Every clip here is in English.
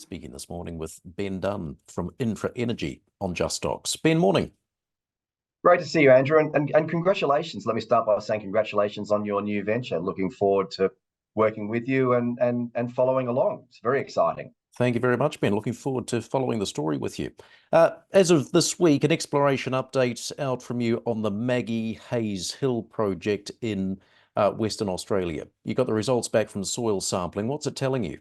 Speaking this morning with Ben Dunn from Intra Energy on JustStocks. Ben, morning. Great to see you, Andrew, and congratulations. Let me start by saying congratulations on your new venture. Looking forward to working with you and following along. It's very exciting. Thank you very much, Ben. Looking forward to following the story with you. As of this week, an exploration update out from you on the Maggie Hays Hill Project in Western Australia. You got the results back from soil sampling. What's it telling you?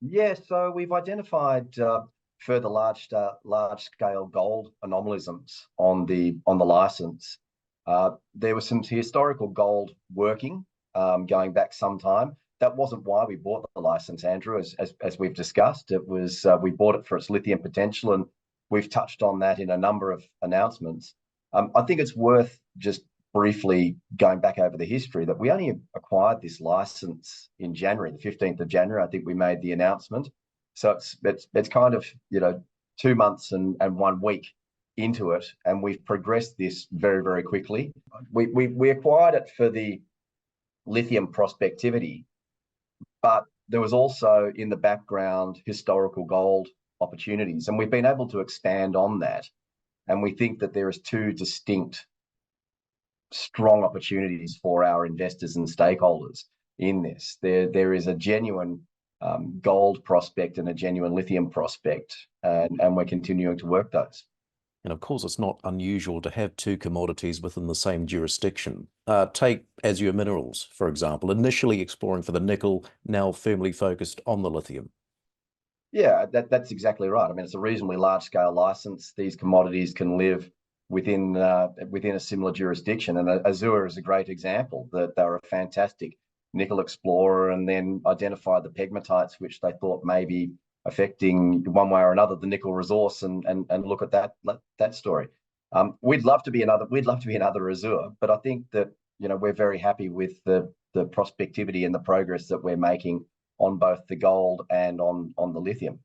Yeah, so we've identified further large-scale gold anomalisms on the license. There was some historical gold working going back some time. That wasn't why we bought the license, Andrew, as we've discussed. It was we bought it for its lithium potential, and we've touched on that in a number of announcements. I think it's worth just briefly going back over the history that we only acquired this license in January, the 15th of January. I think we made the announcement. So it's kind of 2 months and 1 week into it, and we've progressed this very, very quickly. We acquired it for the lithium prospectivity, but there was also in the background historical gold opportunities, and we've been able to expand on that. And we think that there is two distinct strong opportunities for our investors and stakeholders in this. There is a genuine gold prospect and a genuine lithium prospect, and we're continuing to work those. And of course, it's not unusual to have two commodities within the same jurisdiction. Take Azure Minerals, for example, initially exploring for the nickel, now firmly focused on the lithium. Yeah, that's exactly right. I mean, it's a reasonably large-scale license. These commodities can live within a similar jurisdiction, and Azure is a great example. That they're a fantastic nickel explorer, and then identified the pegmatites, which they thought may be affecting one way or another the nickel resource, and look at that story. We'd love to be another Azure, but I think that we're very happy with the prospectivity and the progress that we're making on both the gold and on the lithium.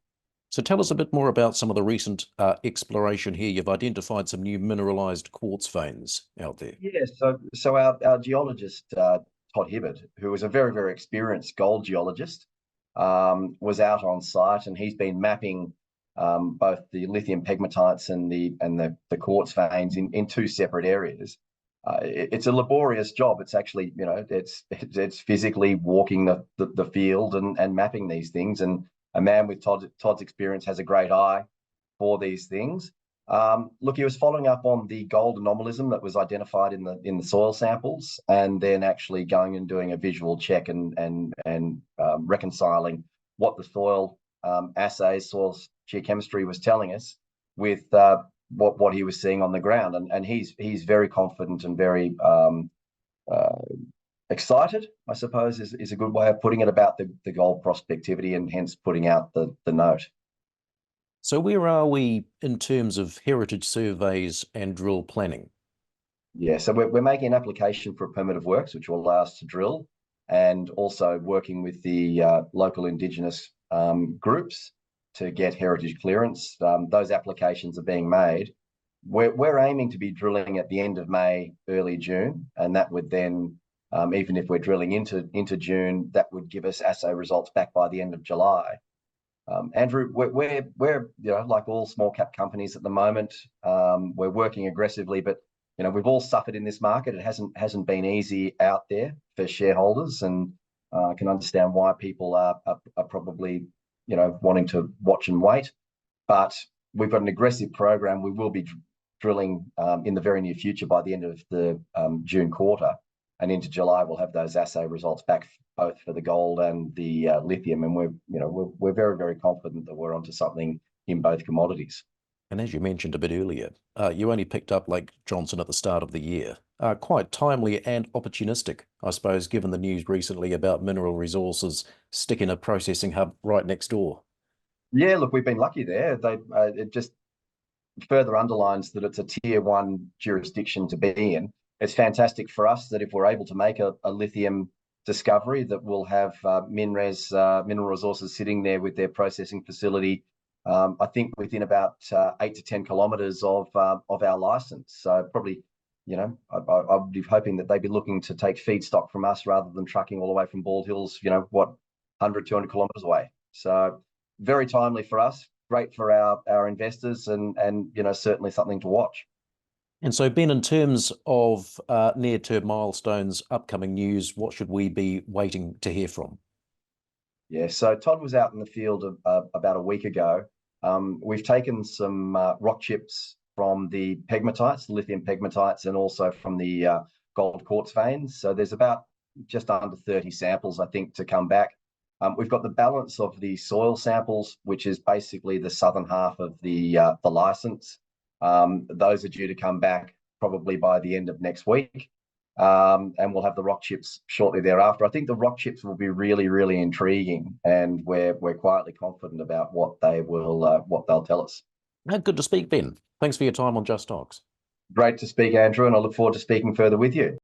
So tell us a bit more about some of the recent exploration here. You've identified some new mineralized quartz veins out there. Yeah, so our geologist, Todd Hibbert, who is a very, very experienced gold geologist, was out on site, and he's been mapping both the lithium pegmatites and the quartz veins in two separate areas. It's a laborious job. It's actually, it's physically walking the field and mapping these things. And a man with Todd's experience has a great eye for these things. Look, he was following up on the gold anomalism that was identified in the soil samples, and then actually going and doing a visual check and reconciling what the soil assays, soil geochemistry was telling us with what he was seeing on the ground. And he's very confident and very excited, I suppose is a good way of putting it, about the gold prospectivity, and hence putting out the note. So where are we in terms of heritage surveys and drill planning? Yeah, so we're making an application for a permit of works, which will allow us to drill, and also working with the local Indigenous groups to get heritage clearance. Those applications are being made. We're aiming to be drilling at the end of May, early June, and that would then, even if we're drilling into June, that would give us assay results back by the end of July. Andrew, we're like all small cap companies at the moment, we're working aggressively, but we've all suffered in this market. It hasn't been easy out there for shareholders, and I can understand why people are probably wanting to watch and wait. But we've got an aggressive program. We will be drilling in the very near future, by the end of the June quarter, and into July we'll have those assay results back, both for the gold and the lithium, and we're very, very confident that we're onto something in both commodities. And as you mentioned a bit earlier, you only picked up Lake Johnston at the start of the year. Quite timely and opportunistic, I suppose, given the news recently about Mineral Resources sticking a processing hub right next door. Yeah, look, we've been lucky there. It just further underlines that it's a tier 1 jurisdiction to be in. It's fantastic for us that if we're able to make a lithium discovery, that we'll have Mineral Resources sitting there with their processing facility, I think within about 8 to 10 kilometres of our license. So probably, I'd be hoping that they'd be looking to take feedstock from us rather than trucking all the way from Bald Hills, 100, 200 kilometres away. So very timely for us, great for our investors, and certainly something to watch. And so, Ben, in terms of near-term milestones, upcoming news, what should we be waiting to hear from? Yeah, so Todd was out in the field about a week ago. We've taken some rock chips from the pegmatites, the lithium pegmatites, and also from the gold quartz veins. So there's about just under 30 samples, I think, to come back. We've got the balance of the soil samples, which is basically the southern half of the license. Those are due to come back probably by the end of next week. And we'll have the rock chips shortly thereafter. I think the rock chips will be really, really intriguing, and we're quietly confident about what they'll tell us. Good to speak, Ben. Thanks for your time on JustStocks. Great to speak, Andrew, and I look forward to speaking further with you.